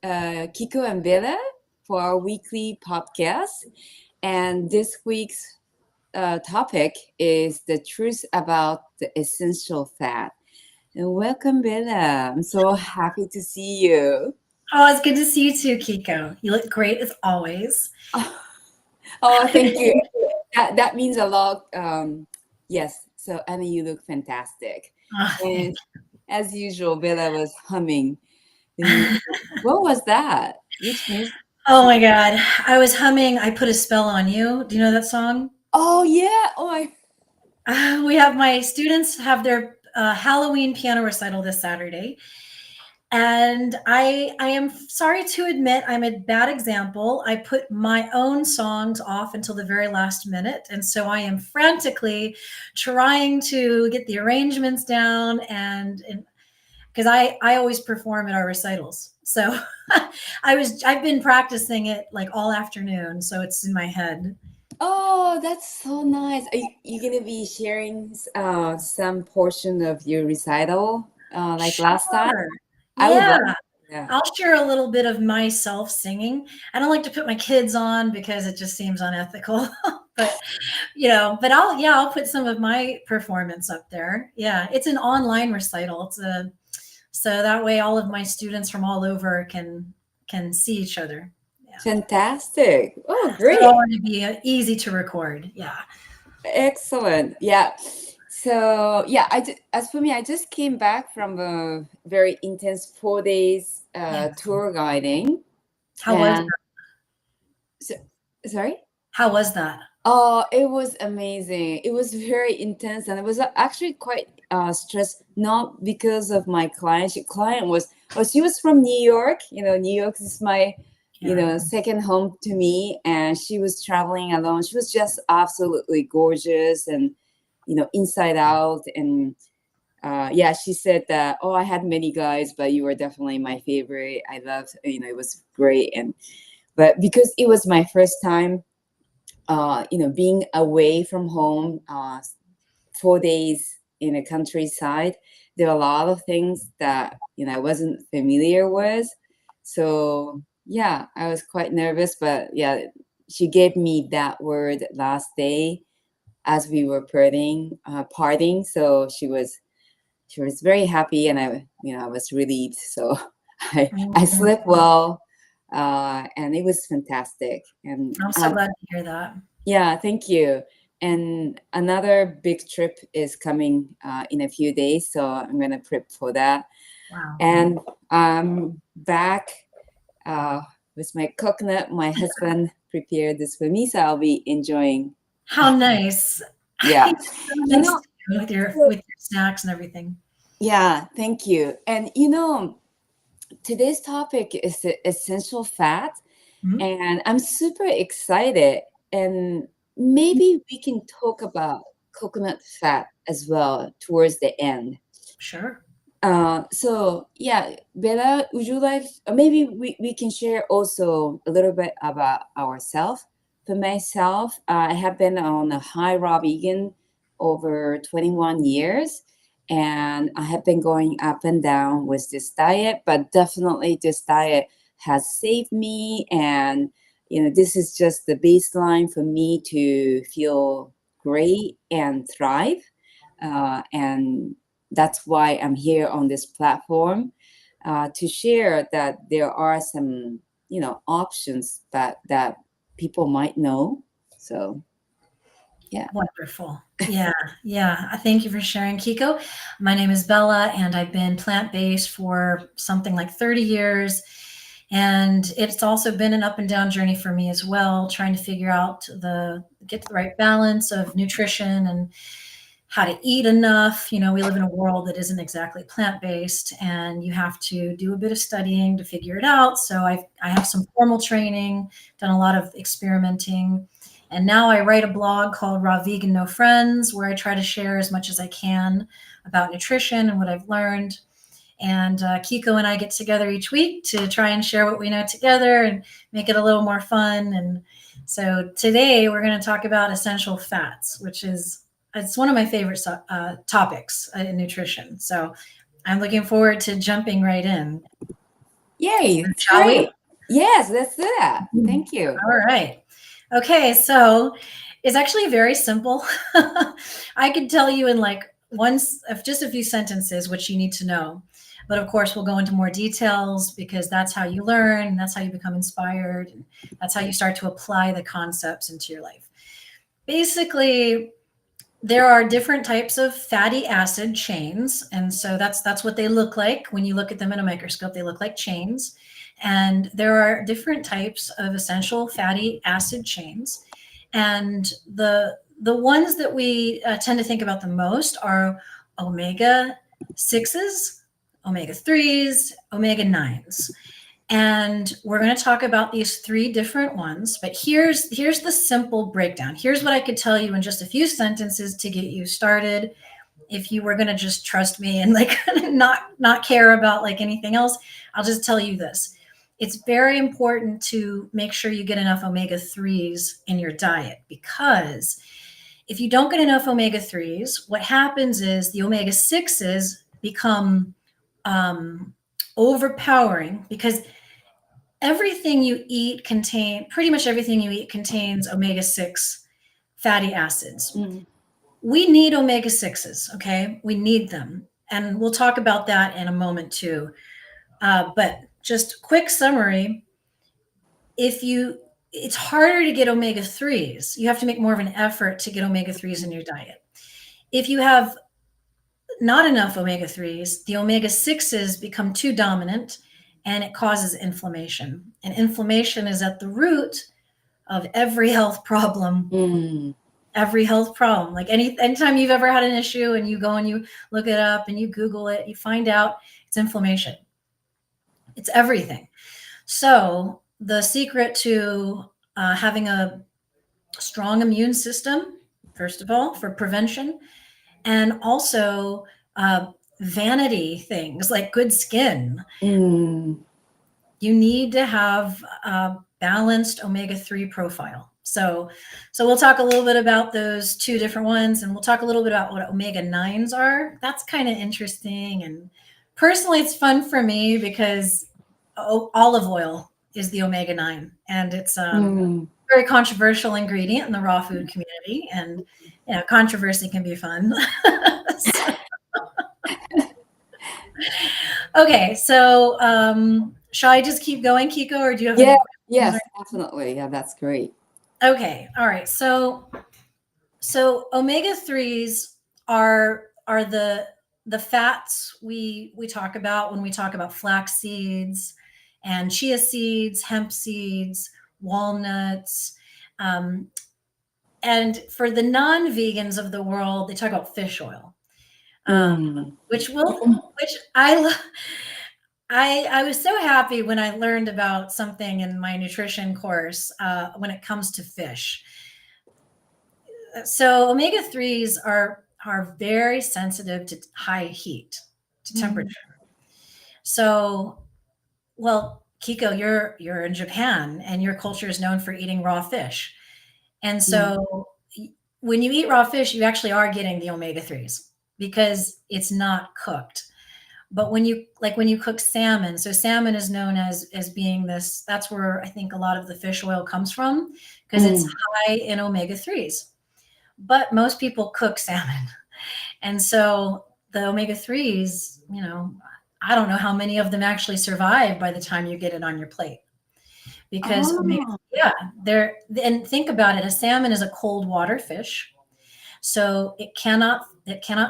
Kiko and Bella for our weekly podcast. And this week's topic is the truth about the essential fat. And welcome, Bella. I'm so happy to see you. Oh, it's good to see you too, Kiko. You look great as always. Oh, thank you. That means a lot. Yes. So, Anna, you look fantastic. Thank And as usual, Bella was humming the music. What was that? Which music? Oh my God. I was humming I Put a Spell on You. Do you know that song? Oh, yeah. Oh, I. We have my students have their Halloween piano recital this Saturday. And I am sorry to admit I'm a bad example. I put my own songs off until the very last minute. And so I am frantically trying to get the arrangements down and because I always perform at our recitals. So I've been practicing it like all afternoon, so it's in my head. Oh, that's so nice. Are you gonna be sharing some portion of your recital like last time? Sure. I would love Yeah. that. I'll share a little bit of myself singing. I don't like to put my kids on because it just seems unethical. but but I'll put some of my performance up there. Yeah, it's an online recital. So that way all of my students from all over can see each other. Yeah. Fantastic. Oh, So I great. want to be easy to record. Yeah. Excellent. Yeah. So yeah, as for me, I just came back from a very intense 4 days Yeah. tour guiding, How was and that? so, sorry. How was that? Oh, it was amazing. It was very intense, and it was actually quite stressed. Not because of my client. Client was, oh, she was from New York. New York is my, Yeah. second home to me, and she was traveling alone. She was just absolutely gorgeous, and inside out. And yeah, she said that. Oh, I had many guys, but you were definitely my favorite. I loved. It was great, and but because it was my first time being away from home 4 days in a countryside, there are a lot of things that I wasn't familiar with. So yeah, I was quite nervous, but yeah, she gave me that word last day as we were parting. So she was very happy, and I was relieved. So I Mhm. slept well, and it was fantastic. And I'm so glad to hear that. yeah, thank you. And another big trip is coming in a few days, so I'm gonna prep for that. Wow. And I'm back uh, with my coconut. My husband prepared this for me, so I'll be enjoying. How nice. Yeah, So you nice know. too, with your so- snacks and everything. Yeah, thank you. And today's topic is the essential fat, Mhm. and I'm super excited. And maybe we can talk about coconut fat as well towards the end. Sure. So yeah, Bella, would you like, maybe we can share also a little bit about ourselves. For myself, I have been on a high raw vegan over 21 years, and I have been going up and down with this diet, but definitely this diet has saved me. And this is just the baseline for me to feel great and thrive. And that's why I'm here on this platform, to share that there are some, options that people might know. So yeah. Wonderful. Yeah, yeah. Thank you for sharing, Kiko. My name is Bella, and I've been plant-based for something like 30 years. And it's also been an up and down journey for me as well, trying to figure out get the right balance of nutrition and how to eat enough. We live in a world that isn't exactly plant-based, and you have to do a bit of studying to figure it out. So I have some formal training, done a lot of experimenting, and now I write a blog called Raw Vegan No Friends, where I try to share as much as I can about nutrition and what I've learned. And Kiko and I get together each week to try and share what we know together and make it a little more fun. And so today we're going to talk about essential fats, which is it's one of my favorite topics in nutrition. So I'm looking forward to jumping right in. Yay, it's Shall we? great. Yes, let's do that. Thank you. All right. Okay, so it's actually very simple. I could tell you in like just a few sentences what you need to know. But of course, we'll go into more details because that's how you learn, that's how you become inspired, and that's how you start to apply the concepts into your life. Basically, there are different types of fatty acid chains, and so that's what they look like when you look at them in a microscope. They look like chains, and there are different types of essential fatty acid chains, and the ones that we tend to think about the most are omega 6s, omega 3s, omega 9s. And we're going to talk about these three different ones, but here's the simple breakdown. Here's what I could tell you in just a few sentences to get you started. If you were going to just trust me and like not care about like anything else, I'll just tell you this. It's very important to make sure you get enough omega 3s in your diet, because if you don't get enough omega 3s, what happens is the omega 6s become overpowering, because pretty much everything you eat contains omega-6 fatty acids. Mm. We need omega-6s, okay? We need them. And we'll talk about that in a moment too. But just quick summary, it's harder to get omega-3s. You have to make more of an effort to get omega-3s in your diet. If you have not enough omega-3s, the omega-6s become too dominant, and it causes inflammation. And inflammation is at the root of every health problem. Mm. Every health problem. Like anytime you've ever had an issue and you go and you look it up and you Google it, you find out it's inflammation. It's everything. So the secret to having a strong immune system, first of all, for prevention, and also vanity things like good skin. Mm. You need to have a balanced omega-3 profile. So we'll talk a little bit about those two different ones, and we'll talk a little bit about what omega-9s are. That's kind of interesting. And personally, it's fun for me because olive oil is the omega-9, and it's very controversial ingredient in the raw food community, and controversy can be fun. Okay, so shall I just keep going, Kiko, or do you have any questions? Yes, definitely. Yeah, that's great. Okay, all right. So omega-3s are the fats we talk about when we talk about flax seeds and chia seeds, hemp seeds, walnuts. And for the non-vegans of the world, they talk about fish oil, which I was so happy when I learned about something in my nutrition course when it comes to fish. So omega-3s are very sensitive to high heat, to temperature. So, well, Kiko, you're in Japan and your culture is known for eating raw fish. And so when you eat raw fish, you actually are getting the omega-3s because it's not cooked. But when you cook salmon, so salmon is known as being this, that's where I think a lot of the fish oil comes from, because it's high in omega-3s. But most people cook salmon. And so the omega-3s, I don't know how many of them actually survive by the time you get it on your plate. Because and think about it, a salmon is a cold water fish. So it cannot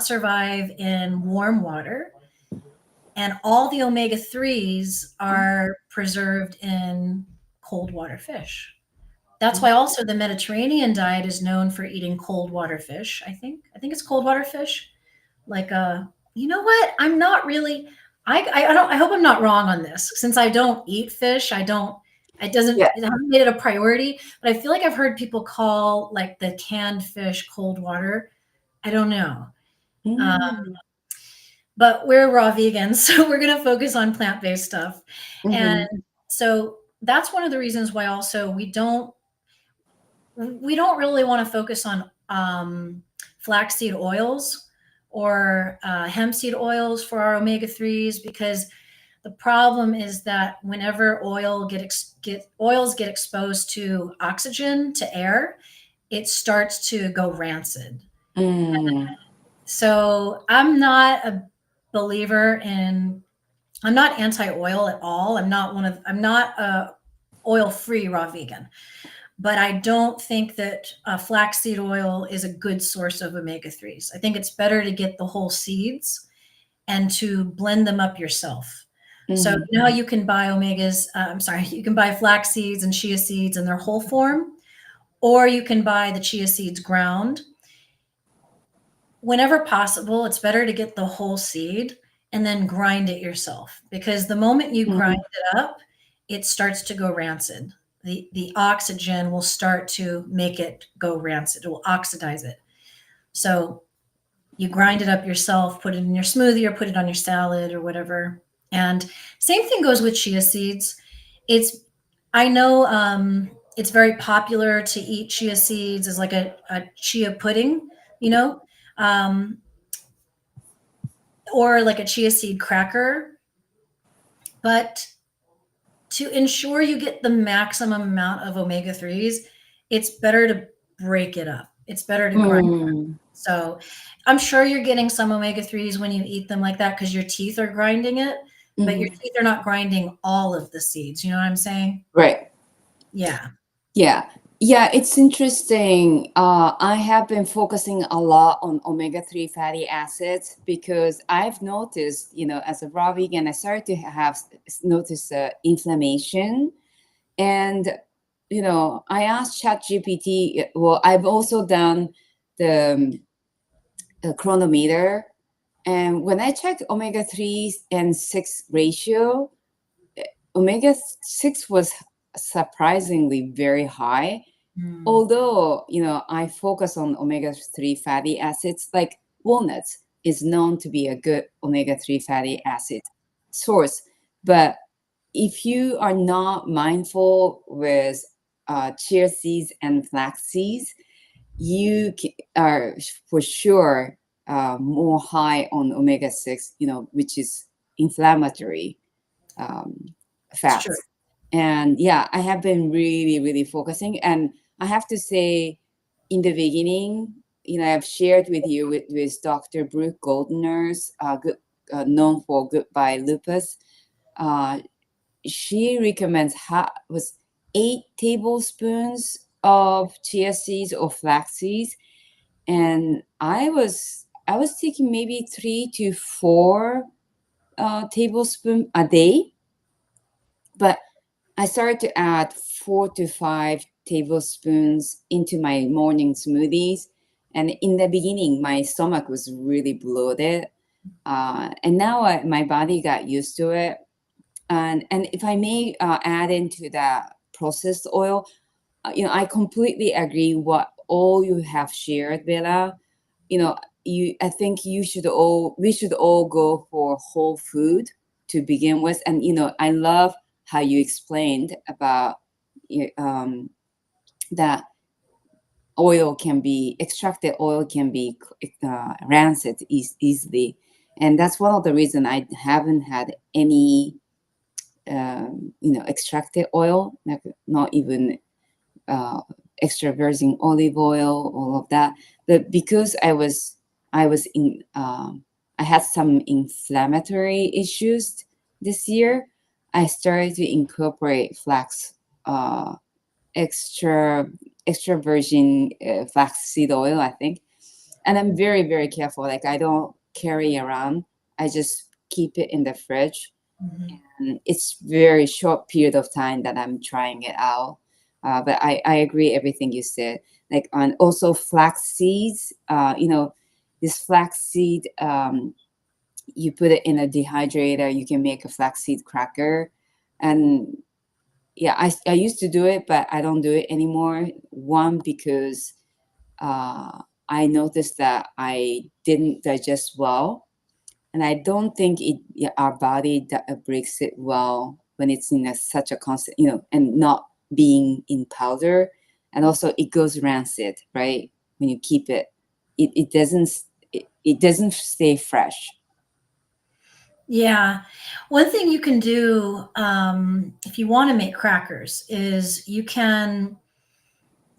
survive in warm water. And all the omega-3s are preserved in cold water fish. That's why also the Mediterranean diet is known for eating cold water fish. I think it's cold water fish. Like you know what? I'm not really. I hope I'm not wrong on this. Since I don't eat fish, I don't. It hasn't made it a priority. But I feel like I've heard people call like the canned fish cold water. I don't know. But we're raw vegans, so we're going to focus on plant-based stuff. And so that's one of the reasons why also we don't really want to focus on flaxseed oils or hemp seed oils for our omega-3s, because The problem is that whenever oils get exposed to oxygen, to air, it starts to go rancid. Mm, So I'm not a believer in, I'm not anti-oil at all. I'm not a oil-free raw vegan, but I don't think that flaxseed oil is a good source of omega-3s. I think it's better to get the whole seeds and to blend them up yourself. So mhm, you know how you can buy you can buy flax seeds and chia seeds in their whole form, or you can buy the chia seeds ground. Whenever possible, it's better to get the whole seed and then grind it yourself, because the moment you grind mhm, it up, it starts to go rancid. The oxygen will start to make it go rancid. It will oxidize it. So you grind it up yourself, put it in your smoothie or put it on your salad or whatever. And same thing goes with chia seeds. It's I know it's very popular to eat chia seeds as like a chia pudding, you know, um, or like a chia seed cracker. But to ensure you get the maximum amount of omega 3s, it's better to break it up. It's better to grind. mm, So I'm sure you're getting some omega 3s when you eat them like that because your teeth are grinding it, but your mhm. teeth are not grinding all of the seeds. You know what I'm saying? Right. Yeah. Yeah. Yeah, it's interesting. I have been focusing a lot on omega-3 fatty acids because I've noticed, as a raw vegan, I started to have noticed inflammation. And, I asked ChatGPT, well, I've also done the chronometer. And when I checked omega-3 and 6 ratio, omega-6 was surprisingly very high. Mm. Although, I focus on omega-3 fatty acids, like walnuts is known to be a good omega-3 fatty acid source. But if you are not mindful with chia seeds and flax seeds, are for sure more high on omega-6, which is inflammatory It's true. fats. And yeah, I have been really, really focusing. And I have to say, in the beginning, I've shared with you with Dr. Brooke Goldner's, known for Goodbye Lupus. Uh, she recommends was 8 tablespoons of chia seeds or flax seeds, and I was taking maybe 3 to 4 tablespoon a day, but I started to add 4 to 5 tablespoons into my morning smoothies. And in the beginning, my stomach was really bloated. And now my body got used to it. And if I may add into that processed oil, I completely agree what all you have shared, Bella. You know, I think we should all go for whole food to begin with. And I love how you explained about that extracted oil can be rancid easily, and that's one of the reason I haven't had any extracted oil, like not even uh, extra virgin olive oil, all of that. But because I was in, I had some inflammatory issues this year, I started to incorporate uh, extra extra virgin flaxseed oil, I think. And I'm very, very careful. Like I don't carry around. I just keep it in the fridge, Mhm. and it's very short period of time that I'm trying it out. But I agree everything you said. Like on also flax seeds, this flax seed, you put it in a dehydrator, you can make a flaxseed cracker. And yeah, I used to do it, but I don't do it anymore. One, because I noticed that I didn't digest well, and I don't think our body breaks it well when it's in such a constant, and not being in powder. And also it goes rancid, right? When you keep it, it doesn't stay fresh. Yeah. One thing you can do if you want to make crackers is you can,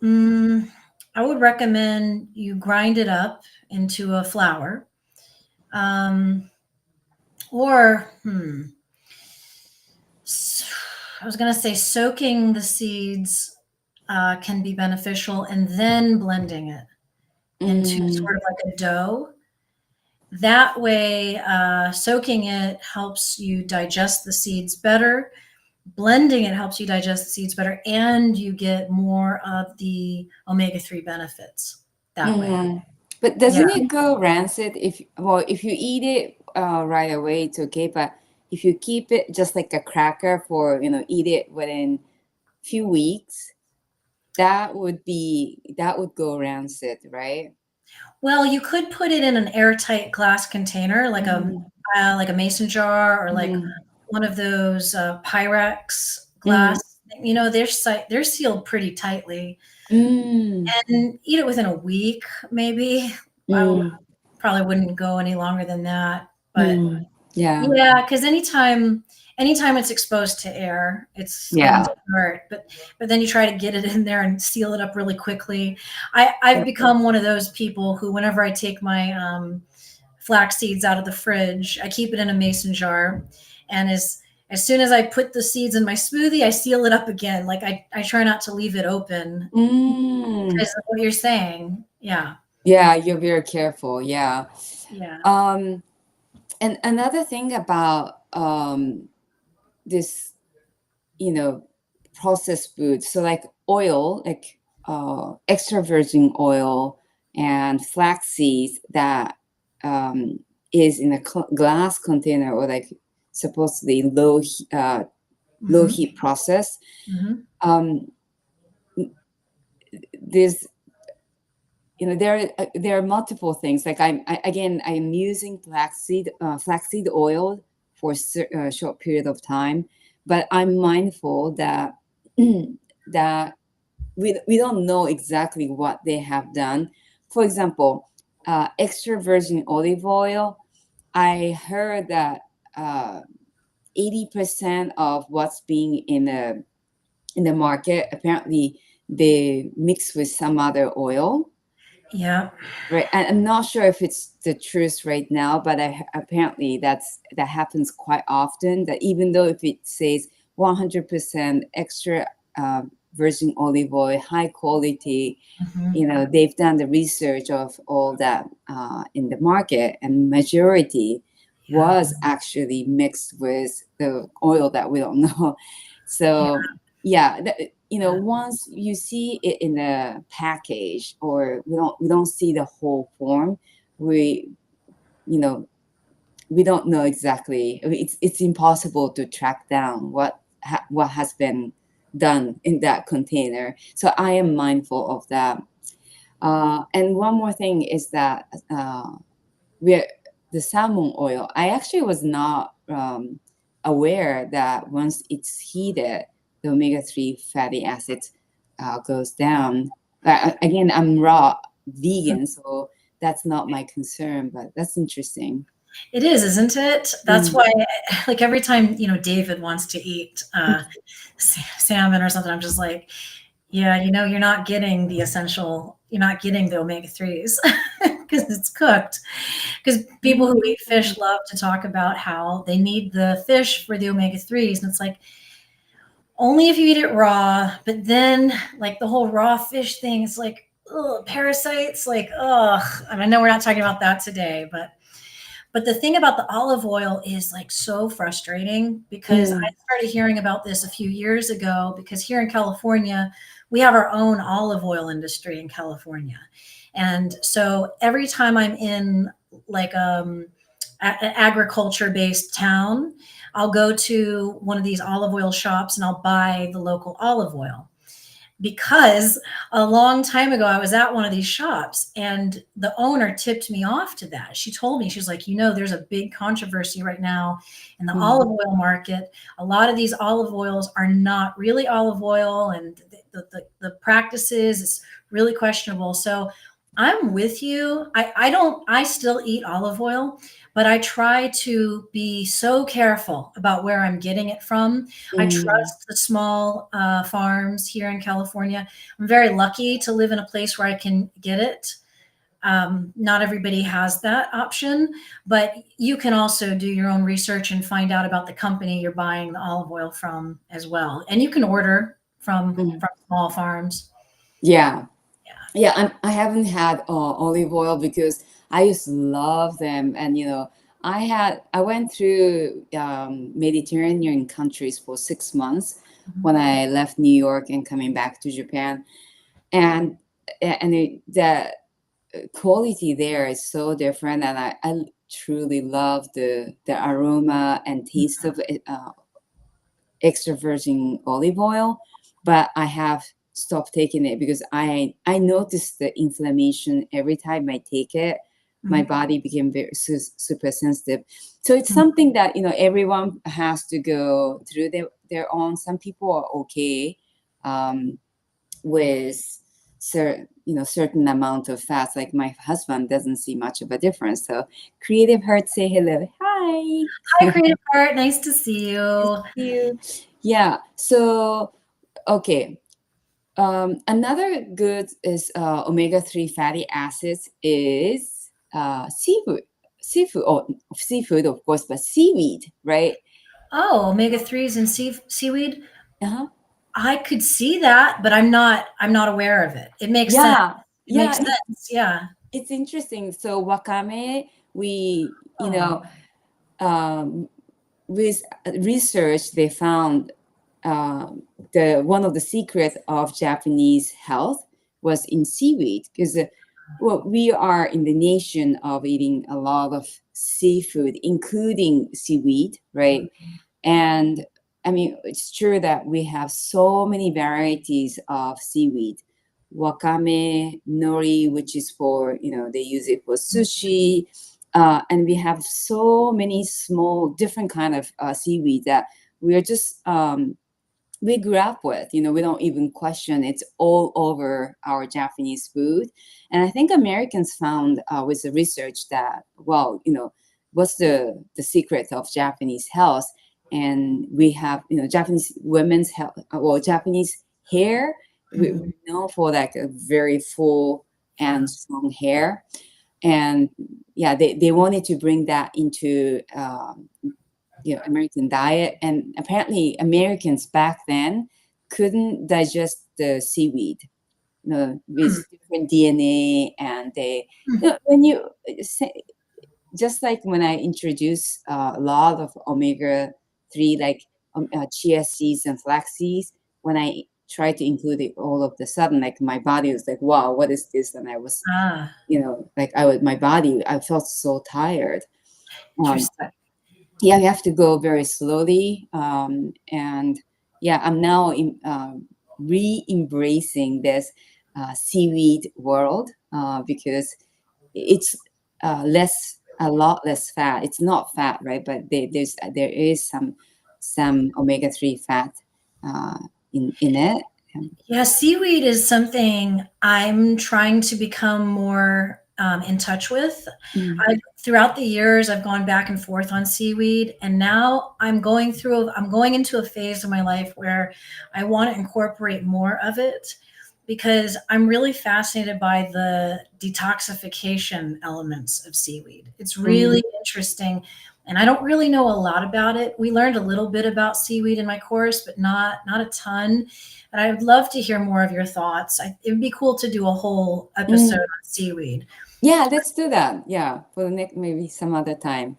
mm, I would recommend you grind it up into a flour. Um, or, I was going to say soaking the seeds can be beneficial and then blending it into Mm, sort of like a dough. That way, soaking it helps you digest the seeds better. Blending it helps you digest the seeds better, and you get more of the omega-3 benefits that way. mhm. But Yeah. doesn't it go rancid if, well, if you eat it right away, it's okay. But if you keep it just like a cracker for, eat it within few weeks, that would go rancid, right? Well, you could put it in an airtight glass container, Mm, like a mason jar or like mm, one of those Pyrex mm, glass. You know, they're sealed pretty tightly, mm, and eat it within a week, maybe. I mm, probably wouldn't go any longer than that, but mm. Yeah, yeah, because anytime it's exposed to air, it's going yeah. to hurt. But then you try to get it in there and seal it up really quickly. I've become one of those people who, whenever I take my flax seeds out of the fridge, I keep it in a mason jar, and as soon as I put the seeds in my smoothie, I seal it up again. Like I try not to leave it open Mm. because of what you're saying. Yeah, Yeah, you're very careful. Yeah. yeah, Um, and another thing about this, you know, processed food. So like oil, like extra virgin oil and flax seeds that um, is in a glass container or like supposedly low hmm heat process. hmm Um, there's there are multiple things. Like again, I'm using flaxseed oil for a short period of time, but I'm mindful that that we don't know exactly what they have done. For example, extra virgin olive oil. I heard that 80% of what's being in the market apparently they mix with some other oil. yeah. Right, and I'm not sure if it's the truth right now, but apparently that happens quite often. That even though if it says 100% extra virgin olive oil, high quality, hmm they've done the research of all that in the market, and majority Yeah. was actually mixed with the oil that we don't know. Yeah. So yeah, Yeah. once you see it in a package, or we don't see the whole form, we you know we don't know exactly. I mean, it's impossible to track down what has been done in that container. So I am mindful of that. And one more thing is that we're the salmon oil. I actually was not aware that once it's heated, the omega-3 fatty acids goes down. Again, I'm raw vegan, so that's not my concern, but that's interesting. It is, isn't it? That's Mm, why, like every time David wants to eat salmon or something, I'm just like, yeah, you're not getting the essential, you're not getting the omega threes because it's cooked. Because people who eat mm, fish love to talk about how they need the fish for the omega threes, and it's like only if you eat it raw. But then, like the whole raw fish thing, it's like, ugh, parasites. Like, ugh. And I know we're not talking about that today, but the thing about the olive oil is like so frustrating because I mm, started hearing about this a few years ago because here in California, we have our own olive oil industry in California. And so every time I'm in like an agriculture based town, I'll go to one of these olive oil shops and I'll buy the local olive oil because a long time ago I was at one of these shops and the owner tipped me off to that. She told me, she was like, there's a big controversy right now in the mm, olive oil market. A lot of these olive oils are not really olive oil, and the practices is really questionable. So I'm with you. I still eat olive oil, but I try to be so careful about where I'm getting it from. I Mm, trust the small farms here in California. I'm very lucky to live in a place where I can get it. Not everybody has that option, but you can also do your own research and find out about the company you're buying the olive oil from as well. And you can order mm. from small farms. Yeah. Yeah. Yeah, I haven't had olive oil because I used to love them, and I went through Mediterranean countries for 6 months Mhm. when I left New York and coming back to Japan, and the quality there is so different, and I truly love the aroma and taste of extra virgin olive oil, but I have stopped taking it because I noticed the inflammation every time I take it. My Mhm. body became very super sensitive. So it's Mhm. something that everyone has to go through their own. Some people are okay um, with certain amount of fats. Like my husband doesn't see much of a difference. So Creative Heart, say hello. Hi. Hi, Creative Heart. Nice to see you. You. Yeah. So, okay. Another good is omega-3 fatty acids is seafood. Seafood, of course, but seaweed, right? Oh, omega threes and seaweed. Uh-huh. I could see that, but I'm not aware of it. It makes sense. Yeah. It makes Yeah. sense. Yeah. It's interesting. So wakame, we, Oh. um, with research, they found the one of the secrets of Japanese health was in seaweed because well, we are in the nation of eating a lot of seafood, including seaweed, right? And I mean, it's true that we have so many varieties of seaweed. Wakame, nori, which is for, they use it for sushi. And we have so many small, different kind of seaweed that we are just we grew up with. We don't even question. It's all over our Japanese food. And I think Americans found with the research that, well, what's the secret of Japanese health? And we have, Japanese women's health, well, Japanese hair. We Mhm. know for like a very full Yeah. and strong hair. And yeah, they wanted to bring that into American diet, and apparently Americans back then couldn't digest the seaweed, Hmm. with different DNA, and Hmm. when you just like when I introduce a lot of omega-3, like chia seeds and flax seeds, when I try to include it, all of the sudden, like my body was like, wow, what is this? And I was, Ah, like my body, I felt so tired. Um, interesting. yeah, you have to go very slowly. And yeah, I'm now re-embracing this seaweed world because it's a lot less fat. It's not fat, right? But there is some omega-3 fat uh, in it. Yeah, seaweed is something I'm trying to become more in touch with. Mm, Throughout the years, I've gone back and forth on seaweed, and now I'm going into a phase of my life where I want to incorporate more of it because I'm really fascinated by the detoxification elements of seaweed. It's mm, really interesting, and I don't really know a lot about it. We learned a little bit about seaweed in my course, but not a ton. And I would love to hear more of your thoughts. It would be cool to do a whole episode mm. on seaweed. Yeah, let's do that. Yeah, for the next maybe some other time.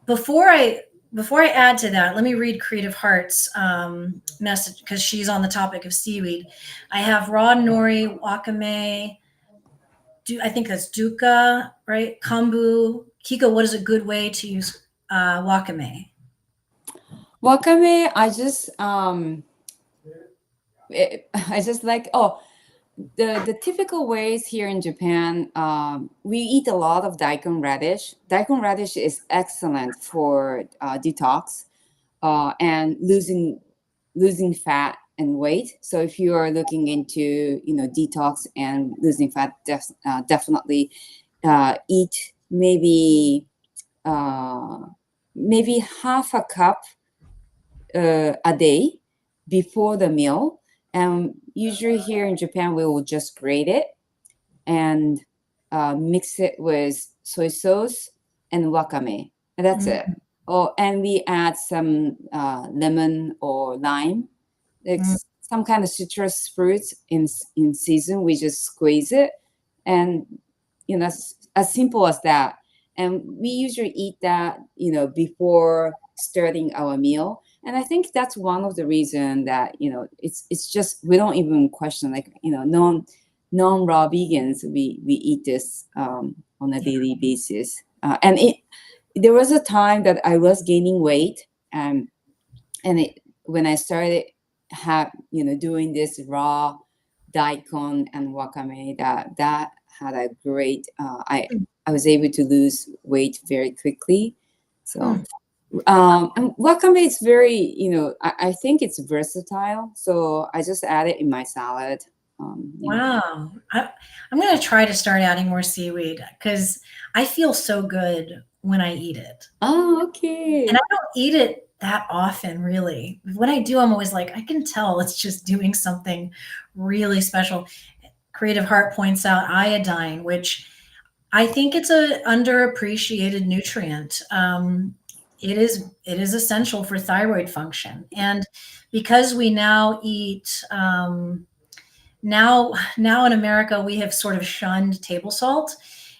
Before I before I add to that, let me read Creative Heart's message because she's on the topic of seaweed. I have raw nori, wakame, I think that's dukkha, right? Kombu. Kiko, what is a good way to use wakame? Wakame, I just like, the typical ways here in Japan, we eat a lot of daikon radish. Daikon radish is excellent for detox and losing fat and weight. So if you are looking into detox and losing fat, definitely eat maybe maybe half a cup a day before the meal. And usually here in Japan, we will just grate it and mix it with soy sauce and wakame. And that's it. Mm, Oh, and we add some lemon or lime, like mm, some kind of citrus fruits in season. We just squeeze it, and as simple as that. And we usually eat that, before starting our meal. And I think that's one of the reason that it's just we don't even question, like, non-raw vegans, we eat this on a yeah. daily basis. And there was a time that I was gaining weight, and when I started doing this raw daikon and wakame, that had a great. Mm, I was able to lose weight very quickly. So mm. and wakame is very, I think it's versatile. So I just add it in my salad. Yeah. Wow. I'm going to try to start adding more seaweed because I feel so good when I eat it. Oh, And I okay. don't eat it that often, really. When I do, I'm always like, I can tell it's just doing something really special. Creative Heart points out iodine, which I think it's a underappreciated nutrient. It is essential for thyroid function, and because we now eat now in America we have sort of shunned table salt,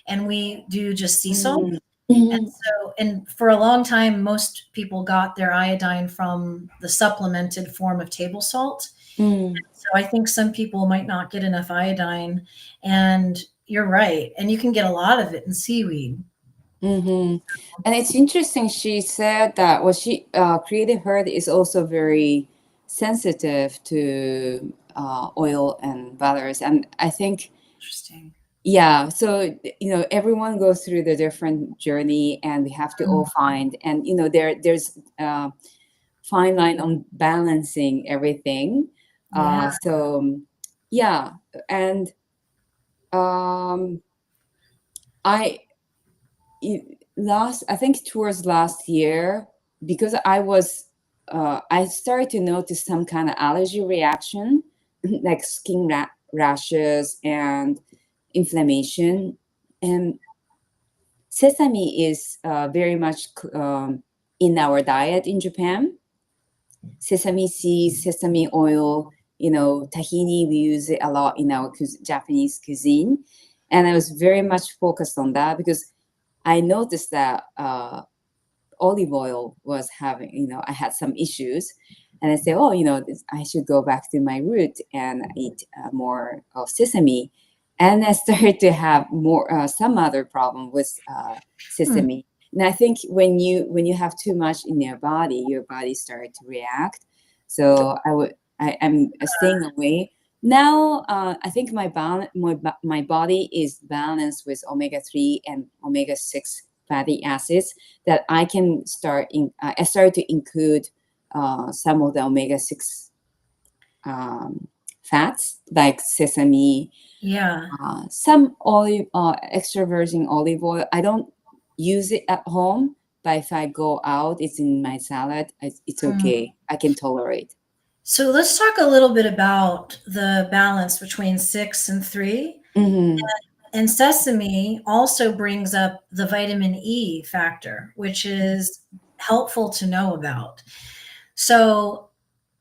and we do just sea salt. Mm. And Mhm. so, and for a long time, most people got their iodine from the supplemented form of table salt. Mm. So I think some people might not get enough iodine, and you're right. And you can get a lot of it in seaweed. Mm-hmm. And it's interesting. She said that she Creative Heart is also very sensitive to oil and butters, and I think, Interesting. yeah. So everyone goes through the different journey, and we have to all Mm, find, and there's fine line on balancing everything. yeah. Yeah, and um, I I think towards last year, because I started to notice some kind of allergy reaction, like rashes and inflammation. And sesame is very much in our diet in Japan. Sesame seeds, sesame oil, tahini, we use it a lot in our Japanese cuisine. And I was very much focused on that because I noticed that olive oil was having, I had some issues. And I said, oh, I should go back to my root and eat more of sesame. And I started to have more some other problem with Hmm. sesame. And I think when you have too much in your body started to react. So I'm staying away now. I think my body is balanced with omega-3 and omega-6 fatty acids, that I can I started to include some of the omega-6 fats, like sesame, Yeah. some extra virgin olive oil. I don't use it at home, but if I go out, it's in my salad. It's Mm. okay. I can tolerate. So let's talk a little bit about the balance between 6 and 3. Mm-hmm. And sesame also brings up the vitamin E factor, which is helpful to know about. So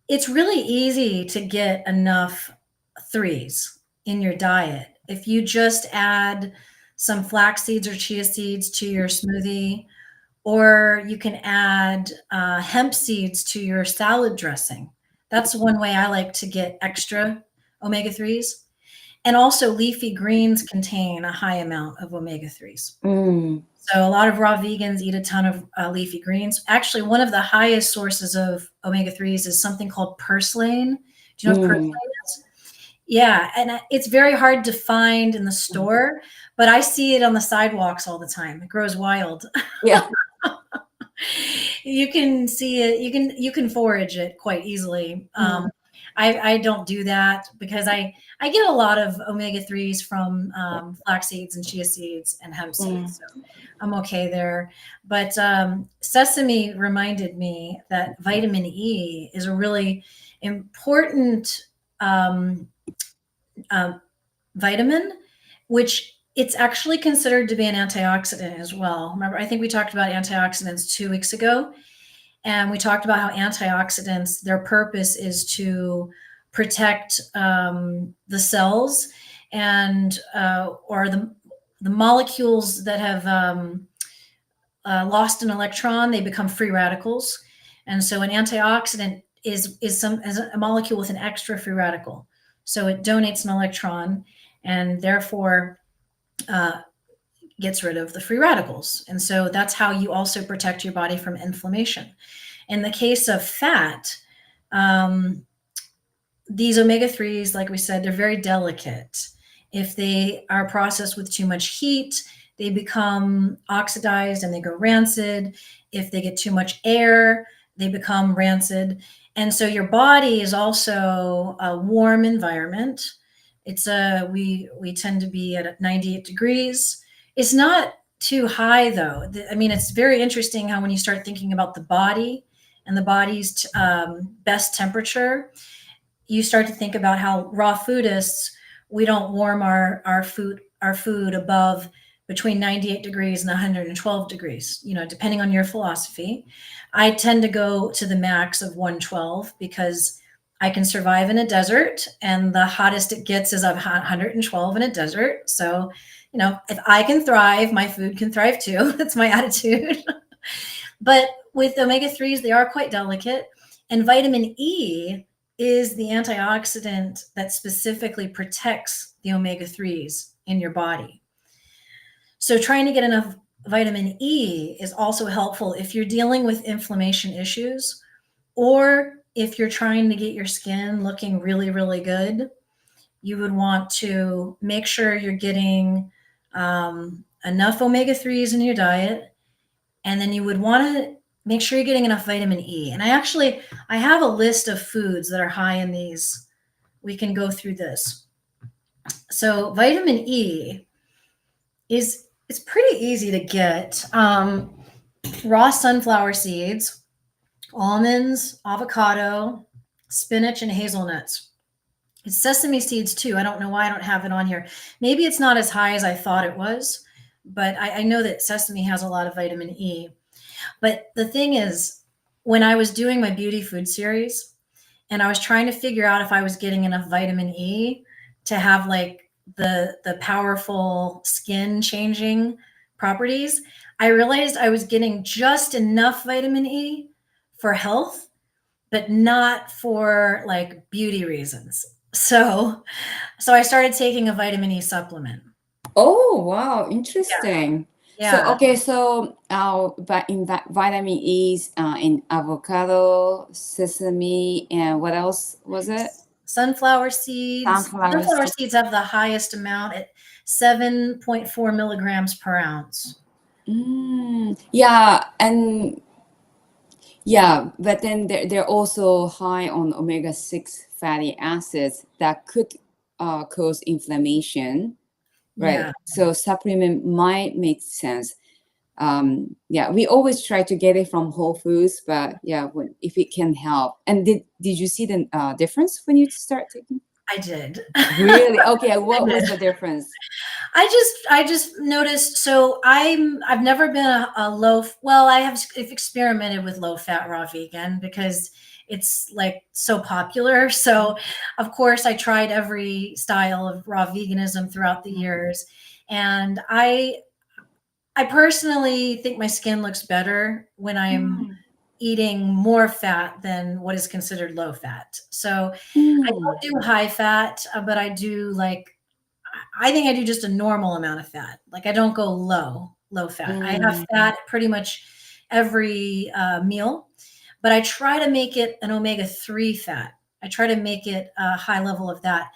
it's really easy to get enough threes in your diet. If you just add some flax seeds or chia seeds to your smoothie, or you can add hemp seeds to your salad dressing. That's one way I like to get extra omega 3s. And also, leafy greens contain a high amount of omega 3s. Mm. So, a lot of raw vegans eat a ton of leafy greens. Actually, one of the highest sources of omega 3s is something called purslane. Do you know what Mm. purslane is? Yeah, and it's very hard to find in the store, but I see it on the sidewalks all the time. It grows wild. Yeah. You can see it. You can forage it quite easily. Mm. I don't do that because I get a lot of omega-3s from flax seeds and chia seeds and hemp Mm. seeds. So I'm okay there. But sesame reminded me that vitamin E is a really important um, um, vitamin, which it's actually considered to be an antioxidant as well. Remember, I think we talked about antioxidants 2 weeks ago, and we talked about how antioxidants, their purpose is to protect the cells and or the molecules that have lost an electron, they become free radicals. And so an antioxidant is a molecule with an extra free radical. So it donates an electron and therefore uh, gets rid of the free radicals. And so that's how you also protect your body from inflammation. In the case of fat, um, these omega-3s, like we said, they're very delicate. If they are processed with too much heat, they become oxidized and they go rancid. If they get too much air, they become rancid. And so your body is also a warm environment. It's we tend to be at 98 degrees. It's not too high though. I mean, it's very interesting how when you start thinking about the body and the body's best temperature, you start to think about how raw foodists, we don't warm our food above between 98 degrees and 112 degrees, depending on your philosophy. I tend to go to the max of 112 because I can survive in a desert, and the hottest it gets is 112 in a desert. So, if I can thrive, my food can thrive too. That's my attitude. But with omega-3s, they are quite delicate. And vitamin E is the antioxidant that specifically protects the omega-3s in your body. So trying to get enough vitamin E is also helpful if you're dealing with inflammation issues, or if you're trying to get your skin looking really, really good. You would want to make sure you're getting enough omega-3s in your diet, and then you would want to make sure you're getting enough vitamin E. And I have a list of foods that are high in these. We can go through this. So vitamin E is it's pretty easy to get. Raw sunflower seeds, almonds, avocado, spinach, and hazelnuts. It's sesame seeds too. I don't know why I don't have it on here. Maybe it's not as high as I thought it was, but I know that sesame has a lot of vitamin E. But the thing is, when I was doing my beauty food series and I was trying to figure out if I was getting enough vitamin E to have like the powerful skin changing properties, I realized I was getting just enough vitamin E for health, but not for like beauty reasons. So I started taking a vitamin E supplement. Oh, wow, Yeah. interesting. So, Yeah. okay, so but in that vitamin E's in avocado, sesame, and what else was it? Sunflower seeds. Sunflower Sunflower seed. seeds have the highest amount at 7.4 milligrams per ounce. Yeah, and yeah, but then they're also high on omega-6 fatty acids that could cause inflammation, right? Yeah. So supplement might make sense. Yeah, we always try to get it from Whole Foods, but yeah, if it can help. And did you see the difference when you start taking? I did. Really? Okay, I what was did. the difference? I just noticed. So I've never been a low. Well, I've experimented with low fat raw vegan because it's like so popular. So of course I tried every style of raw veganism throughout the years, and I personally think my skin looks better when I'm Mm, eating more fat than what is considered low fat. So I mm, don't do high fat, but I think I do just a normal amount of fat. Like I don't go low fat. I have mm, fat pretty much every meal, but I try to make it an omega-3 fat. I try to make it a high level of that.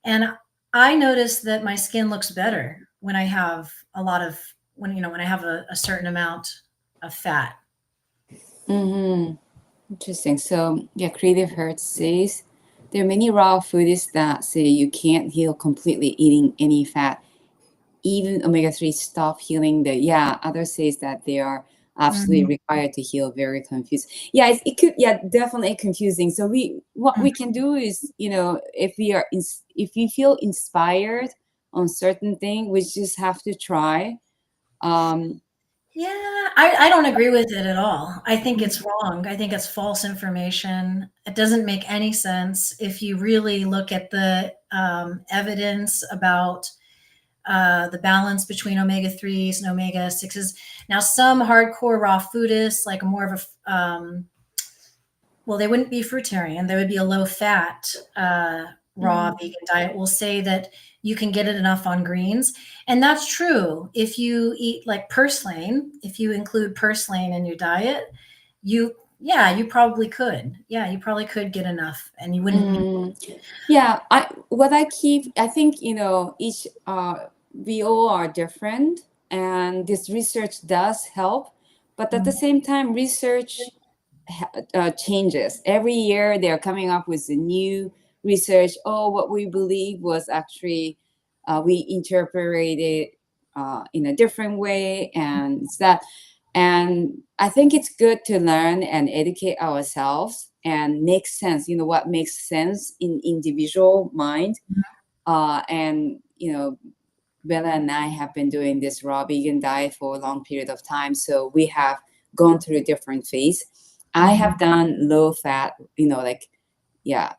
And I notice that my skin looks better when I have a lot of when I have a certain amount of fat. mm. Interesting. So yeah, Creative Heart says there are many raw foodies that say you can't heal completely eating any fat. Even omega-3 stop healing. The yeah, others says that they are absolutely Mhm, required to heal. Very confused. Yeah, it could, yeah, definitely confusing. So what we mhm. can do is, if we are if we feel inspired on certain thing, we just have to try. um Yeah, I don't agree with it at all. I think it's wrong. I think it's false information. It doesn't make any sense if you really look at the evidence about the balance between omega 3s and omega 6s. Now, some hardcore raw foodists, like more of a, well, they wouldn't be fruitarian, they would be a low fat raw mm, vegan diet, will say that you can get it enough on greens. And that's true. If you eat like purslane, if you include purslane in your diet, yeah, you probably could. Yeah, you probably could get enough and you wouldn't need. mm. Yeah, I think, each we all are different, and this research does help, but at the Mm, same time, research changes every year. They're coming up with a new research. Oh, what we believe was actually, we interpreted in a different way, and it's that. And I think it's good to learn and educate ourselves and make sense. What makes sense in individual mind. And Bella and I have been doing this raw vegan diet for a long period of time. So we have gone through different phase. I mhm, have done low fat, like, yeah,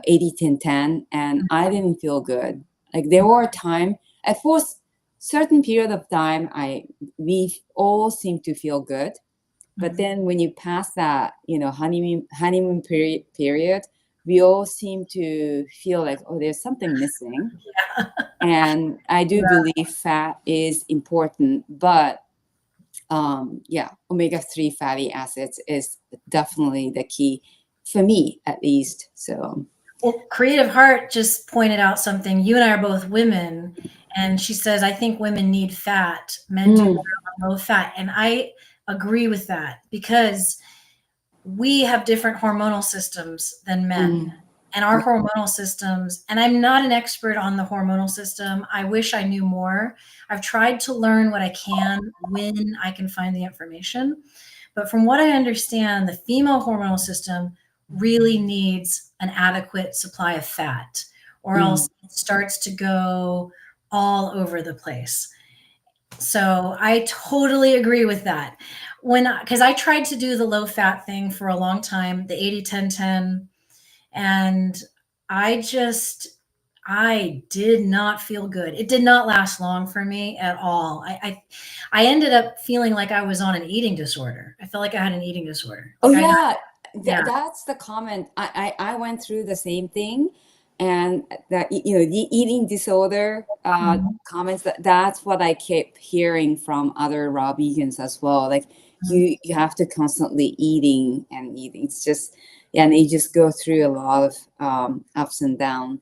80, 10, 10, and I didn't feel good. Like there were time, at first, certain period of time, we all seem to feel good. But mhm. then when you pass that, honeymoon period, we all seem to feel like, oh, there's something missing. And I do believe fat is important, but yeah, omega-3 fatty acids is definitely the key for me, at least. So, Well, Creative Heart just pointed out something. You and I are both women, and she says, I think women need fat. Men do mm, better on low fat. And I agree with that because we have different hormonal systems than men. mm, And our hormonal systems, and I'm not an expert on the hormonal system. I wish I knew more. I've tried to learn what I can when I can find the information. But from what I understand, the female hormonal system really needs an adequate supply of fat, or mm, else it starts to go all over the place. So I totally agree with that. Because I tried to do the low fat thing for a long time, the 80-10-10, and I just, I did not feel good. It did not last long for me at all. I ended up feeling like I was on an eating disorder. I felt like I had an eating disorder. oh Like I got, yeah, yeah. that's the comment. I went through the same thing, and that, the eating disorder Mhm, comments, that's what I kept hearing from other raw vegans as well. Like mhm. you have to constantly eating and eating. It's just, yeah, and they just go through a lot of ups and downs.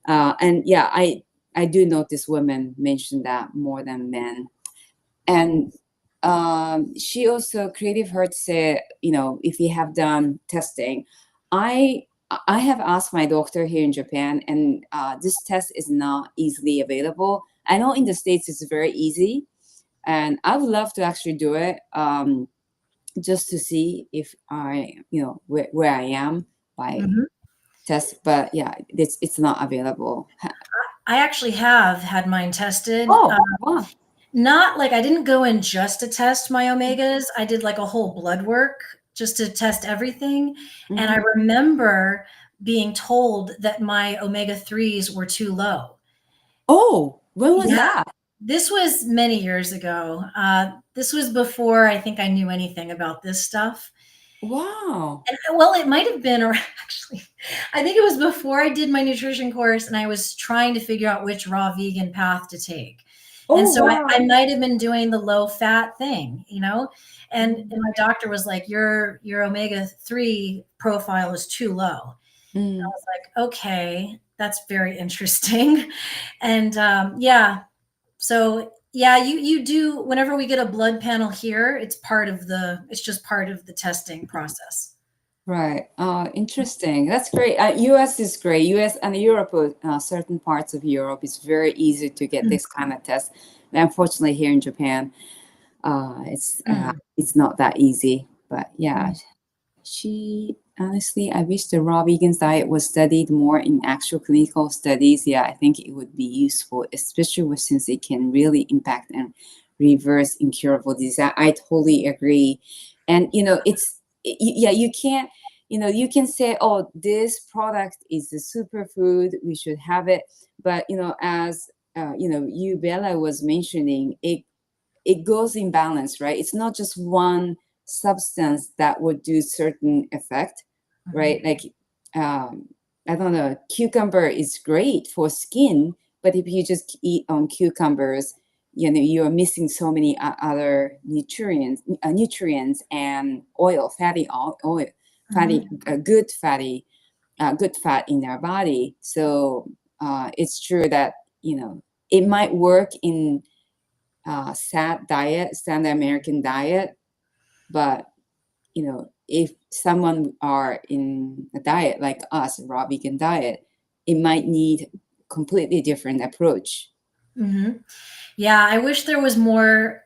And yeah, I do notice women mention that more than men. And she also, Creative Heart said, if you have done testing, i I have asked my doctor here in Japan, and this test is not easily available. I know in the States it's very easy, and I would love to actually do it, just to see if I, where I am by Mhm. test. But yeah, it's not available. I actually have had mine tested. Oh, wow. Not like I didn't go in just to test my omegas. I did like a whole blood work just to test everything. And I Hmm. remember being told that my omega 3s were too low. Oh, when was Yeah, that? this was many years ago. This was before I think I knew anything about this stuff. Wow. And well, it might have been, or actually, I think it was before I did my nutrition course and I was trying to figure out which raw vegan path to take. And Oh, so I wow. might have been doing the low fat thing, you know? And Mm, my doctor was like, your omega 3 profile is too low. I mm. was like, okay, that's very interesting. And yeah, so yeah, you do whenever we get a blood panel here, it's just part of the testing process. Right. Interesting. That's great. U.S. is great. U.S. and Europe, certain parts of Europe, it's very easy to get Mm, this kind of test. And unfortunately, here in Japan, mm, it's not that easy. But yeah, mm, she honestly, I wish the raw vegan diet was studied more in actual clinical studies. Yeah, I think it would be useful, especially since it can really impact and reverse incurable disease. I totally agree. And yeah, you can't, you can say, oh, this product is a superfood, we should have it. But as you, Bella, was mentioning, it goes in balance, right? It's not just one substance that would do certain effect, right? mhm, Like, I don't know, cucumber is great for skin, but if you just eat on cucumbers, you're missing so many other nutrients and oil, oil, fatty, mhm. good fat in our body. So it's true that it might work in standard American diet, but if someone are in a diet like us, a raw vegan diet, it might need completely different approach. Mhm. Yeah, I wish there was more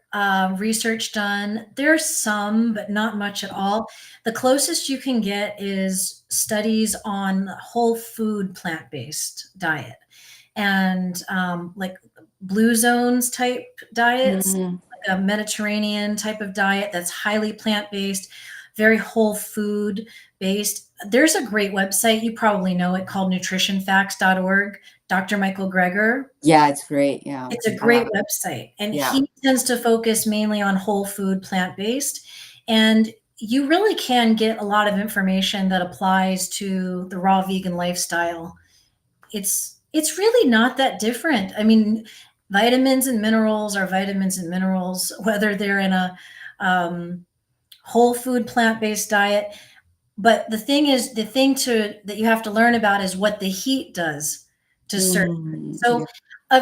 research done. There's some, but not much at all. The closest you can get is studies on whole food plant-based diet and like blue zones type diets, Mm, like a Mediterranean type of diet that's highly plant-based, very whole food based. There's a great website, you probably know it, called nutritionfacts.org. Dr. Michael Greger, yeah, it's great. Yeah, it's a I love great it. website, and Yeah. he tends to focus mainly on whole food, plant-based, and you really can get a lot of information that applies to the raw vegan lifestyle. It's really not that different. I mean, vitamins and minerals are vitamins and minerals, whether they're in a um, whole food, plant-based diet. But the thing is, the thing to that you have to learn about is what the heat does to certain. So Yeah. a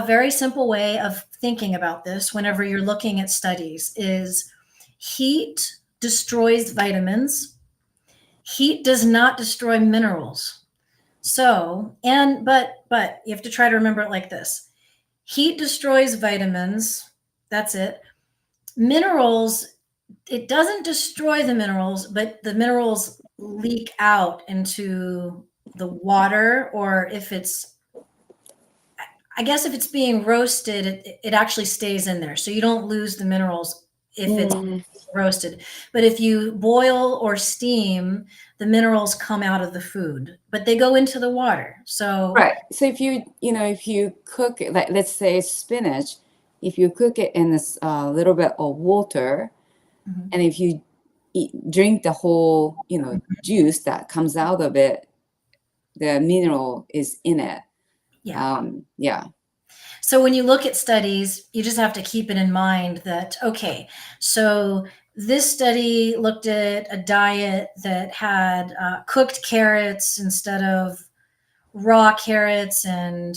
very simple way of thinking about this whenever you're looking at studies is heat destroys vitamins. Heat does not destroy minerals. So, and but you have to try to remember it like this. Heat destroys vitamins. That's it. Minerals, it doesn't destroy the minerals, but the minerals leak out into the water, or if it's, I guess if it's being roasted, it actually stays in there. So you don't lose the minerals if it's Mm, roasted. But if you boil or steam, the minerals come out of the food, but they go into the water. So, right. So if you cook it, like let's say spinach, if you cook it in this little bit of water, mhm, and if you drink the whole juice that comes out of it, the mineral is in it. yeah. Yeah. So when you look at studies, you just have to keep it in mind that, okay, so this study looked at a diet that had cooked carrots instead of raw carrots. And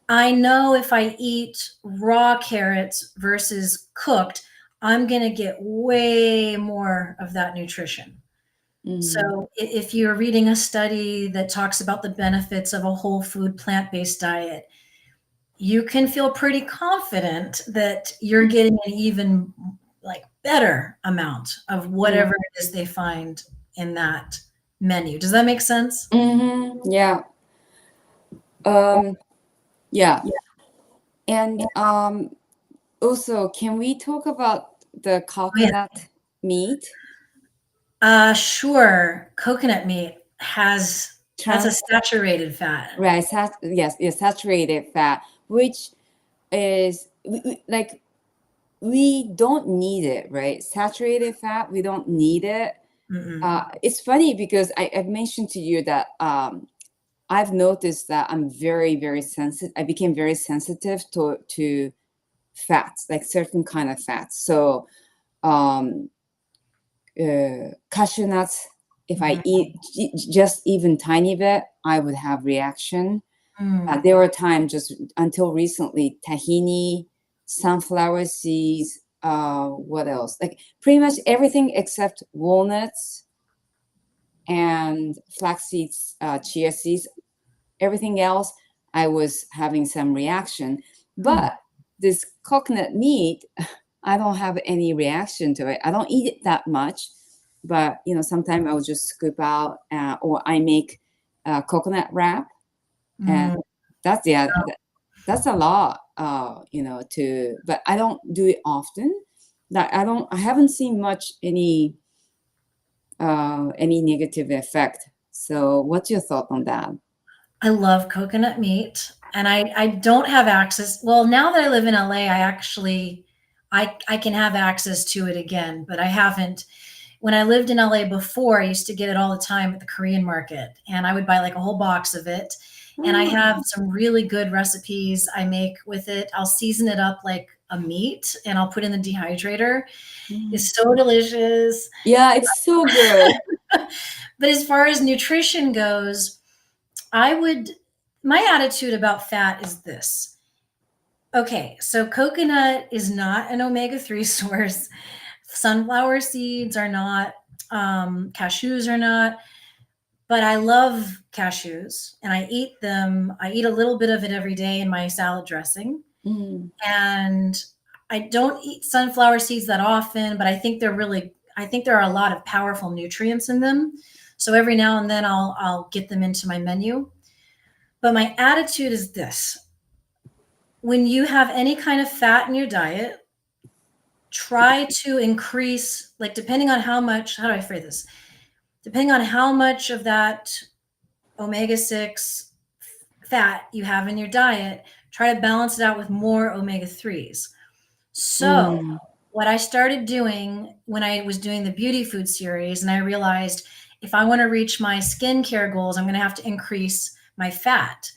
I know if I eat raw carrots versus cooked, I'm going to get way more of that nutrition. Mm, So if you're reading a study that talks about the benefits of a whole food plant-based diet, you can feel pretty confident that you're getting an even like better amount of mm, whatever it is they find in that menu. Does that make sense? yeah. Um, yeah. Yeah. And also, can we talk about the Oh, yeah. coconut meat? Sure. Coconut meat that's a Trans, saturated fat. right? Yes, it's saturated fat, which is like we don't need it, right? Saturated fat, we don't need it. Mm-mm. It's funny because I've mentioned to you that I've noticed that I'm very, very sensitive. I became very sensitive to fats, like certain kind of fats. So um, cashew nuts, if I Mhm. eat just even tiny bit, I would have reaction. Mm. There were times just until recently, tahini, sunflower seeds, what else? Like pretty much everything except walnuts, and flax seeds, chia seeds. Everything else, I was having some reaction. But this coconut meat, I don't have any reaction to it. I don't eat it that much, but sometimes I'll just scoop out, or I make coconut wrap, and Mm. that's that's a lot, but I don't do it often. That I haven't seen much any negative effect. So, what's your thought on that? I love coconut meat, and I don't have access. Well, now that I live in LA, I can have access to it again, but I haven't. When I lived in LA before, I used to get it all the time at the Korean market, and I would buy like a whole box of it. And I Mm, have some really good recipes I make with it. I'll season it up like a meat and I'll put in the dehydrator. mm. It's so delicious. Yeah, it's so good. But as far as nutrition goes, I would, my attitude about fat is this. Okay, so coconut is not an omega-3 source. Sunflower seeds are not, cashews are not, but I love cashews and I eat them. I eat a little bit of it every day in my salad dressing. Mm, And I don't eat sunflower seeds that often, but I think there are a lot of powerful nutrients in them. So every now and then I'll get them into my menu. But my attitude is this: when you have any kind of fat in your diet, try to increase, like, depending on how much, how do I phrase this? Depending on how much of that omega 6 fat you have in your diet, try to balance it out with more omega 3s. So, mm, what I started doing when I was doing the beauty food series, and I realized if I want to reach my skincare goals, I'm going to have to increase my fat,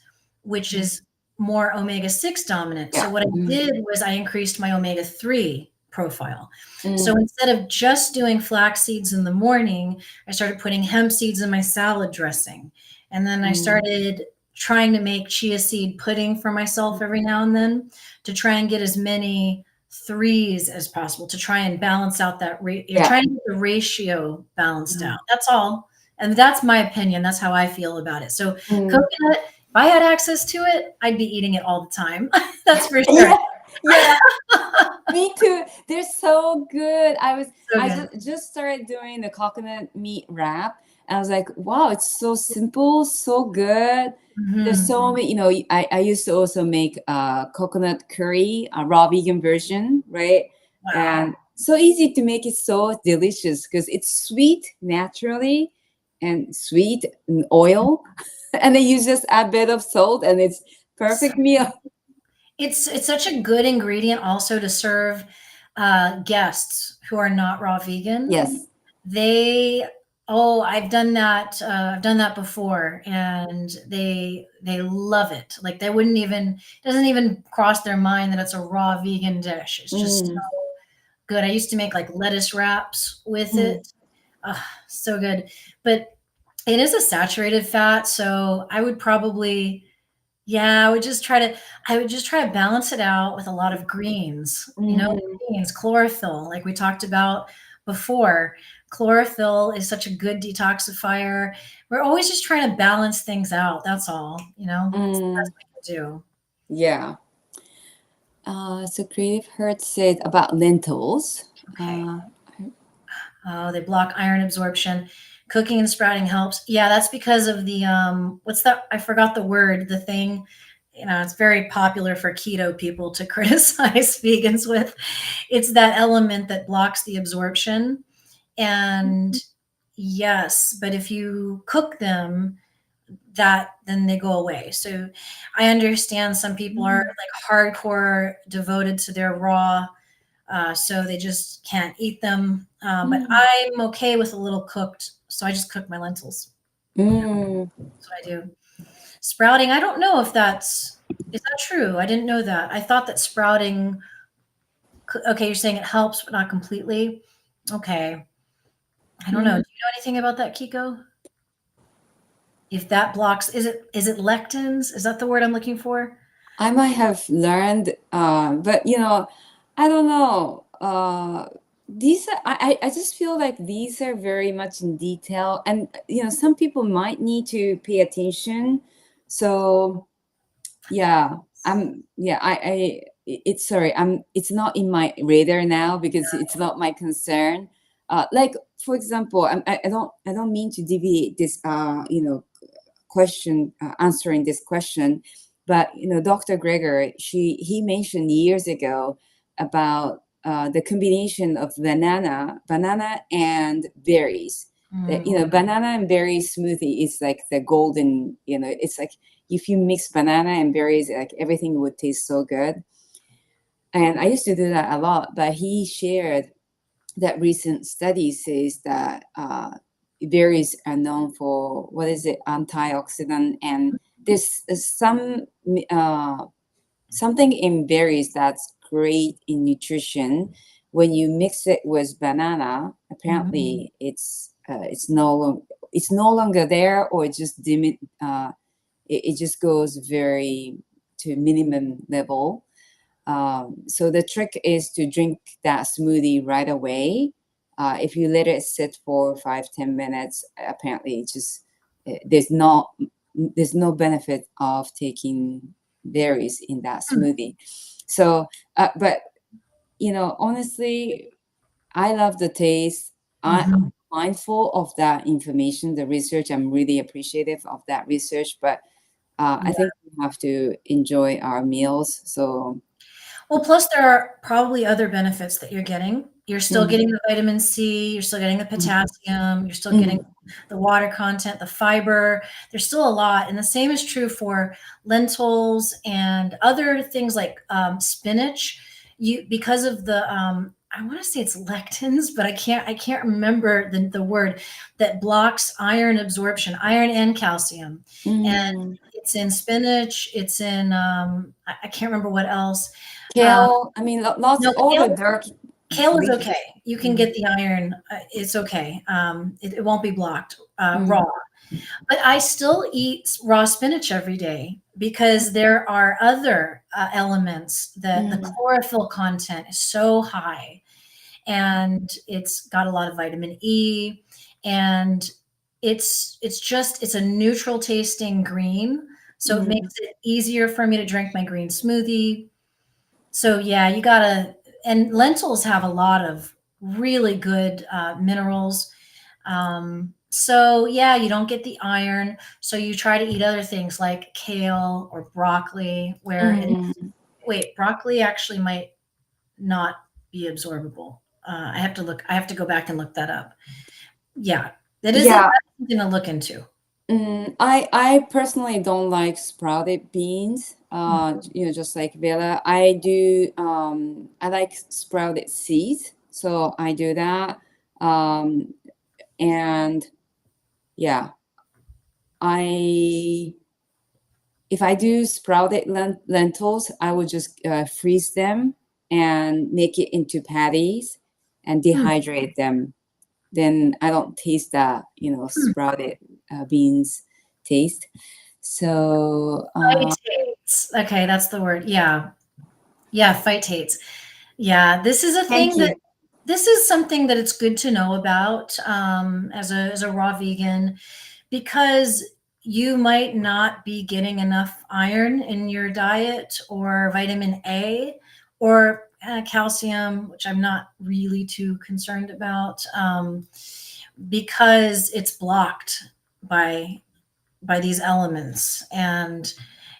which mm. is more omega 6 dominant. So, Yeah. what I Mm, did was I increased my omega 3 profile. So, mm, instead of just doing flax seeds in the morning, I started putting hemp seeds in my salad dressing. And then I mm, started trying to make chia seed pudding for myself every now and then to try and get as many threes as possible to try and balance out that you're yeah. trying to get the ratio balanced Mm, out. That's all. And that's my opinion. That's how I feel about it. So mm. coconut, if I had access to it, I'd be eating it all the time. That's for sure. Yeah, yeah. Me too. They're so good. So I good. just started doing the coconut meat wrap. And I was like, wow, it's so simple, so good. There's Mhm. so many, I used to also make coconut curry, a raw vegan version, right? Wow. And so easy to make it so delicious because it's sweet naturally and sweet and oil. And then you just add a bit of salt and it's So perfect meal. it's such a good ingredient also to serve guests who are not raw vegan. Yes. They oh, I've done that before, and they love it. Like, they wouldn't even it doesn't even cross their mind that it's a raw vegan dish. It's just so Mm, good. I used to make, like, lettuce wraps with mm, it. So good. But it is a saturated fat, so I would probably yeah, I would just try to balance it out with a lot of greens, mm. greens, chlorophyll, like we talked about before. Chlorophyll is such a good detoxifier. We're always just trying to balance things out. That's all, It's the best Mm, we can do. yeah. So Creative Heart said about lentils. Okay. Oh, they block iron absorption. Cooking and sprouting helps. Yeah, that's because of the what's that? I forgot the word, the thing. It's very popular for keto people to criticize vegans with. It's that element that blocks the absorption. And yes, but if you cook them, then they go away. So I understand some people are Mm, like hardcore devoted to their raw, so they just can't eat them. But mm, I'm okay with a little cooked, so I just cook my lentils. mm. That's what I do. Sprouting, I don't know if is that true? I didn't know that. I thought that sprouting, okay, you're saying it helps, but not completely. Okay. I don't know. Do Mm. you know anything about that, Kiko? If that blocks, is it lectins? Is that the word I'm looking for? I might have learned, but I don't know. these are, I just feel like these are very much in detail, and some people might need to pay attention. So yeah, it's sorry, it's not in my radar now because it's not my concern. Like for example, I don't mean to deviate this question, answering this question, but Dr. Greger, he mentioned years ago about the combination of banana and berries. That banana and berry smoothie is like the golden. It's like if you mix banana and berries, like everything would taste so good. And I used to do that a lot, but he shared that recent study says that berries are known for what is it, antioxidant, and there's uh, something in berries that's great in nutrition. When you mix it with banana, Mhm. apparently it's no longer there, or it just it just goes very to minimum level. So the trick is to drink that smoothie right away. If you let it sit for 5-10 minutes, apparently it just there's no benefit of taking berries in that Hmm. smoothie. So, but honestly, I love the taste. I'm Mhm. mindful of that information, the research. I'm really appreciative of that research, but I think we have to enjoy our meals. So. Well, plus there are probably other benefits that you're getting. You're still Mhm. getting the vitamin C, you're still getting the potassium, you're still getting Mhm. the water content, the fiber. There's still a lot. And the same is true for lentils and other things like spinach. Because of the I want to say it's lectins, but I can't remember the word that blocks iron absorption, iron and calcium. And Mm. it's in spinach, it's in I can't remember what else. Um, Kale, I mean, lots, no, all the dark kale is leafy. okay. You can Mhm. get the iron. It's okay. It won't be blocked raw. Mhm. But I still eat raw spinach every day because there are other elements that the Mhm. chlorophyll content is so high, and it's got a lot of vitamin E, and it's a neutral tasting green, so it Mhm. makes it easier for me to drink my green smoothie. So yeah, you gotta, and lentils have a lot of really good minerals. So yeah, you don't get the iron. So you try to eat other things like kale or broccoli, where Mhm. wait, broccoli actually might not be absorbable. I have to look. I have to go back and look that up. Yeah, Yeah, that's something to look into. I personally don't like sprouted beans. Just like Bella, I like sprouted seeds, so I do that. And yeah, I if I do sprouted lentils, I would just freeze them and make it into patties and Hmm. dehydrate them. Then I don't taste that, Hmm. sprouted beans taste. So, Phytates. Okay, that's the word. Yeah, yeah, phytates. Yeah, thank you. this is something that it's good to know about as a raw vegan, because you might not be getting enough iron in your diet, or vitamin A, or calcium, which I'm not really too concerned about, because it's blocked by these elements. And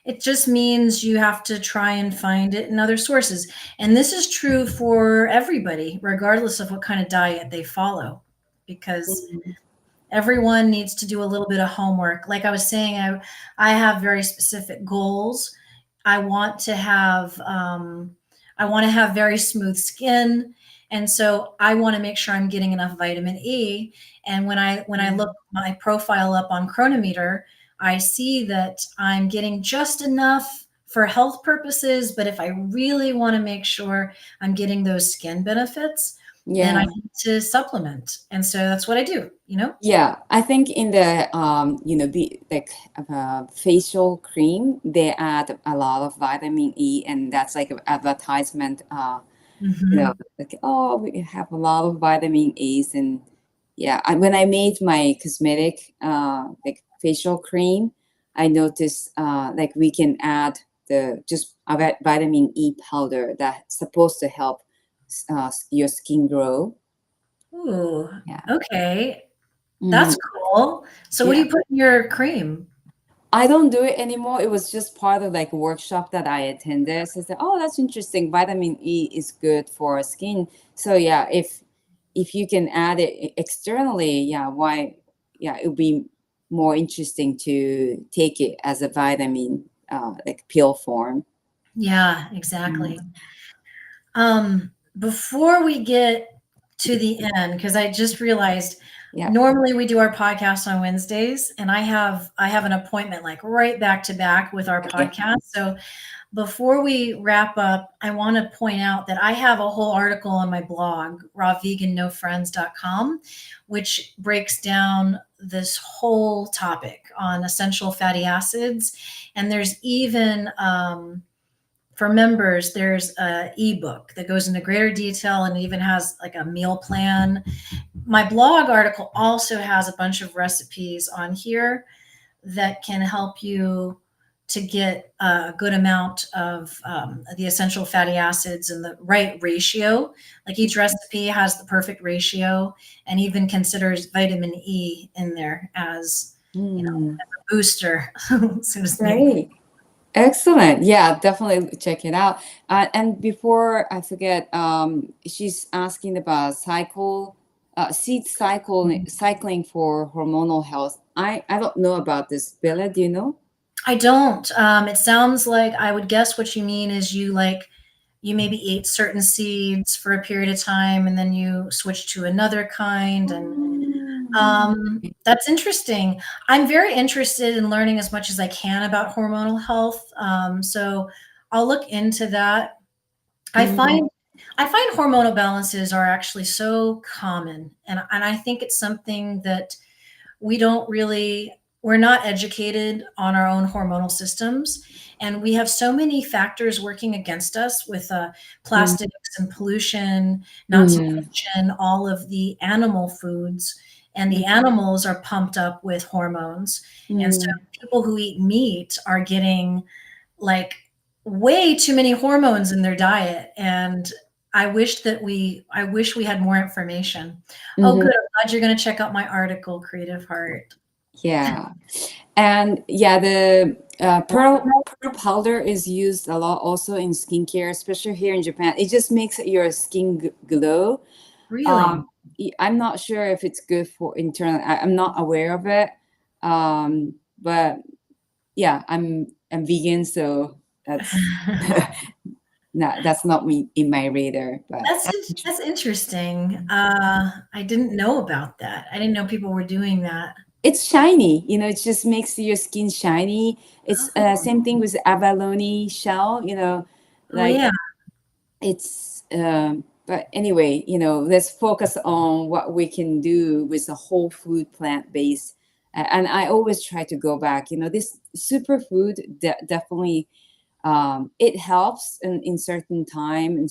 it just means you have to try and find it in other sources. And this is true for everybody, regardless of what kind of diet they follow, because Mhm. everyone needs to do a little bit of homework. Like I was saying, I have very specific goals. I want to have very smooth skin, and so I want to make sure I'm getting enough vitamin E. And when I look my profile up on Chronometer, I see that I'm getting just enough for health purposes. But if I really want to make sure I'm getting those skin benefits, then I Yeah. need to supplement. And so that's what I do, you know? Yeah, I think in the the like facial cream they add a lot of vitamin E, and that's like an advertisement Mhm. like, oh, we have a lot of vitamin A's. And yeah, when I made my cosmetic, like facial cream, I noticed like we can add the just a vitamin E powder that's supposed to help your skin grow. Ooh, Yeah. okay. Hmm. That's cool. So what do Yeah. you put in your cream? I don't do it anymore. It was just part of like a workshop that I attended. So I said, "Oh, that's interesting. Vitamin E is good for skin." So yeah, if you can add it externally, yeah, why? Yeah, it would be more interesting to take it as a vitamin, like pill form. Yeah, Mm. exactly. Before we get to the end, because I just realized Yeah. normally we do our podcast on Wednesdays, and I have an appointment like right back to back with our Okay. podcast. So before we wrap up, I want to point out that I have a whole article on my blog, rawvegannofriends.com, which breaks down this whole topic on essential fatty acids. And there's even for members, there's a ebook that goes into greater detail and even has like a meal plan. My blog article also has a bunch of recipes on here that can help you to get a good amount of the essential fatty acids in the right ratio. Like each recipe has the perfect ratio and even considers vitamin E in there as, Mm. as a booster, so to speak. Great. Excellent. Yeah, definitely check it out. And before I forget, she's asking about cycling for hormonal health. I don't know about this. Bella, do you know? I don't. It sounds like I would guess what you mean is you maybe eat certain seeds for a period of time and then you switch to another kind and that's interesting. I'm very interested in learning as much as I can about hormonal health. So I'll look into that. I Mm, find I find hormonal balances are actually so common, and I think it's something that we don't really we're not educated on our own hormonal systems, and we have so many factors working against us with mm, plastics and pollution, not to mm, mention all of the animal foods, and the animals are pumped up with hormones, and so mm. people who eat meat are getting like way too many hormones in their diet, and I wish we had more information. Oh Mhm. good, I'm glad you're going to check out my article, Creative Heart. Yeah. And yeah, the pearl powder is used a lot also in skincare, especially here in Japan. It just makes your skin glow. Really? Um, I'm not sure if it's good for internal. I'm not aware of it. But yeah, I'm vegan, so that's not that's not me in my radar. But That's interesting. I didn't know about that. I didn't know people were doing that. it's shiny. It just makes your skin shiny. It's Oh, same thing with abalone shell. oh Like yeah. it's but anyway, let's focus on what we can do with a whole food plant based. And I always try to go back. This superfood definitely it helps in certain time and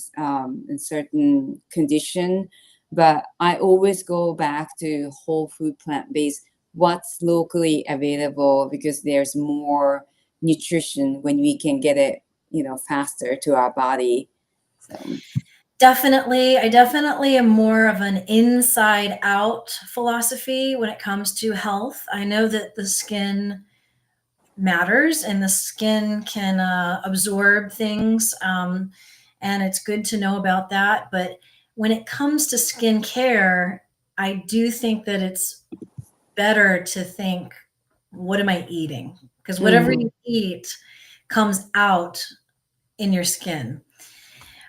in certain condition, but I always go back to whole food plant based, what's locally available, because there's more nutrition when we can get it faster to our body. So Definitely. I definitely am more of an inside out philosophy when it comes to health. I know that the skin matters and the skin can absorb things. And it's good to know about that. But when it comes to skincare, I do think that it's better to think, what am I eating? Because whatever mhm. you eat comes out in your skin.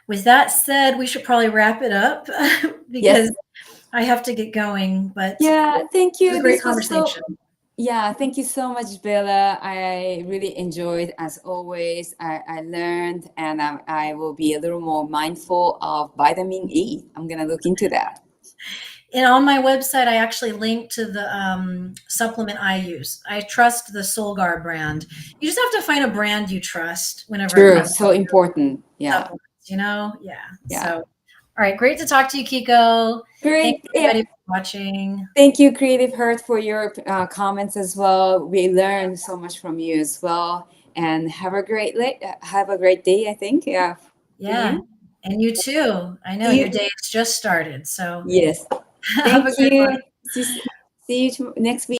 With that said, we should probably wrap it up Yes. because I have to get going. But it Yeah, thank was a you. great This was so conversation. Yeah, thank you so much, Bella. I really enjoyed as always. I learned, and I will be a little more mindful of vitamin E. I'm gonna look into that. And on my website, I actually link to the supplement I use. I trust the Solgar brand. You just have to find a brand you trust whenever it True, comes so to important. Yeah, supplements, you know? Yeah. yeah. So All right, great to talk to you, Kiko. Thanks Great. Yeah. everybody for watching. Thank you, Creative Heart, for your comments as well. We learned so much from you as well. And have a great day, I think. Yeah, for Yeah, you. and you too. I know See your you. day has just started, so Yes. have Thank a good you. one. See you next week.